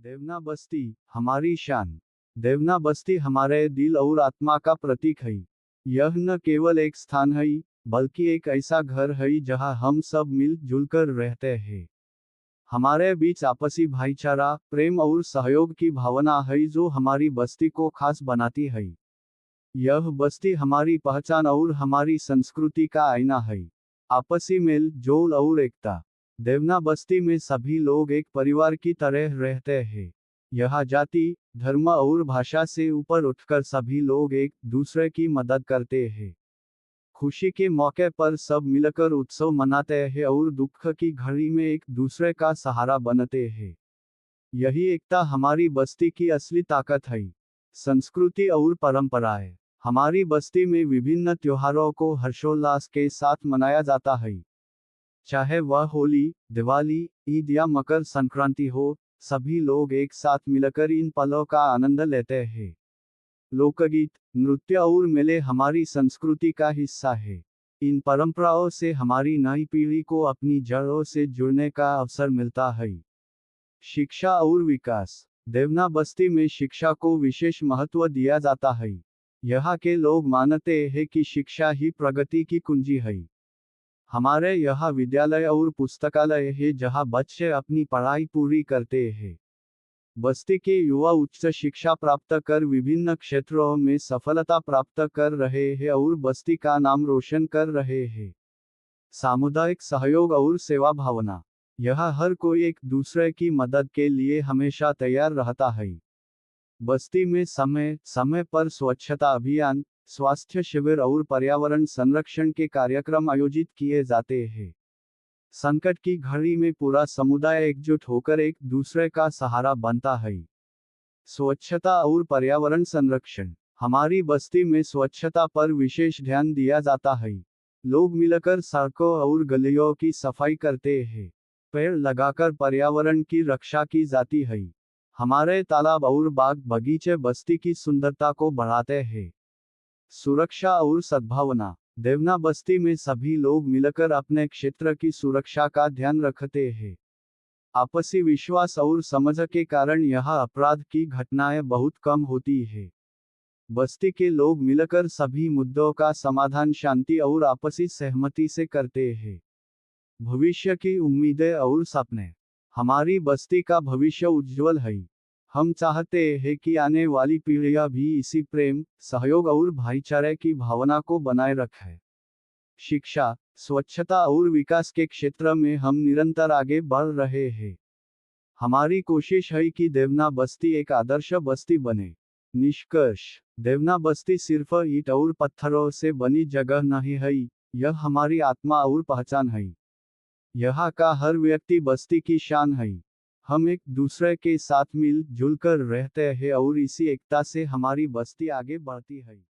देवना बस्ती हमारी शान। देवना बस्ती हमारे दिल और आत्मा का प्रतीक है। यह न केवल एक स्थान है, बल्कि एक ऐसा घर है जहां हम सब मिलजुल कर रहते हैं। हमारे बीच आपसी भाईचारा, प्रेम और सहयोग की भावना है जो हमारी बस्ती को खास बनाती है। यह बस्ती हमारी पहचान और हमारी संस्कृति का आईना है। आपसी मेल जोल और एकता। देवना बस्ती में सभी लोग एक परिवार की तरह रहते हैं। यह जाति, धर्म और भाषा से ऊपर उठकर सभी लोग एक दूसरे की मदद करते हैं। खुशी के मौके पर सब मिलकर उत्सव मनाते हैं और दुख की घड़ी में एक दूसरे का सहारा बनते हैं। यही एकता हमारी बस्ती की असली ताकत है। संस्कृति और परंपराएं। हमारी बस्ती में विभिन्न त्योहारों को हर्षोल्लास के साथ मनाया जाता है। चाहे वह होली, दिवाली, ईद या मकर संक्रांति हो, सभी लोग एक साथ मिलकर इन पलों का आनंद लेते हैं। लोकगीत, नृत्य और मेले हमारी संस्कृति का हिस्सा है। इन परंपराओं से हमारी नई पीढ़ी को अपनी जड़ों से जुड़ने का अवसर मिलता है। शिक्षा और विकास। देवना बस्ती में शिक्षा को विशेष महत्व दिया जाता है। यहाँ के लोग मानते हैं कि शिक्षा ही प्रगति की कुंजी है। हमारे यहाँ विद्यालय और पुस्तकालय है जहाँ बच्चे अपनी पढ़ाई पूरी करते हैं। बस्ती के युवा उच्च शिक्षा प्राप्त कर विभिन्न क्षेत्रों में सफलता प्राप्त कर रहे हैं और बस्ती का नाम रोशन कर रहे हैं। सामुदायिक सहयोग और सेवा भावना। यहाँ हर कोई एक दूसरे की मदद के लिए हमेशा तैयार रहता है। बस्ती में समय समय पर स्वच्छता अभियान, स्वास्थ्य शिविर और पर्यावरण संरक्षण के कार्यक्रम आयोजित किए जाते हैं। संकट की घड़ी में पूरा समुदाय एकजुट होकर एक दूसरे का सहारा बनता है। स्वच्छता और पर्यावरण संरक्षण। हमारी बस्ती में स्वच्छता पर विशेष ध्यान दिया जाता है। लोग मिलकर सड़कों और गलियों की सफाई करते हैं। पेड़ लगाकर पर्यावरण की रक्षा की जाती है। हमारे तालाब और बाग बगीचे बस्ती की सुंदरता को बढ़ाते हैं। सुरक्षा और सद्भावना। देवना बस्ती में सभी लोग मिलकर अपने क्षेत्र की सुरक्षा का ध्यान रखते हैं। आपसी विश्वास और समझ के कारण यहाँ अपराध की घटनाएं बहुत कम होती है। बस्ती के लोग मिलकर सभी मुद्दों का समाधान शांति और आपसी सहमति से करते हैं। भविष्य की उम्मीदें और सपने। हमारी बस्ती का भविष्य उज्जवल है। हम चाहते हैं कि आने वाली पीढ़ियां भी इसी प्रेम, सहयोग और भाईचारे की भावना को बनाए रखें। शिक्षा, स्वच्छता और विकास के क्षेत्र में हम निरंतर आगे बढ़ रहे हैं। हमारी कोशिश है कि देवना बस्ती एक आदर्श बस्ती बने। निष्कर्ष। देवना बस्ती सिर्फ ईंट और पत्थरों से बनी जगह नहीं है, यह हमारी आत्मा और पहचान है। यहाँ का हर व्यक्ति बस्ती की शान है। हम एक दूसरे के साथ मिलजुल कर रहते हैं और इसी एकता से हमारी बस्ती आगे बढ़ती है।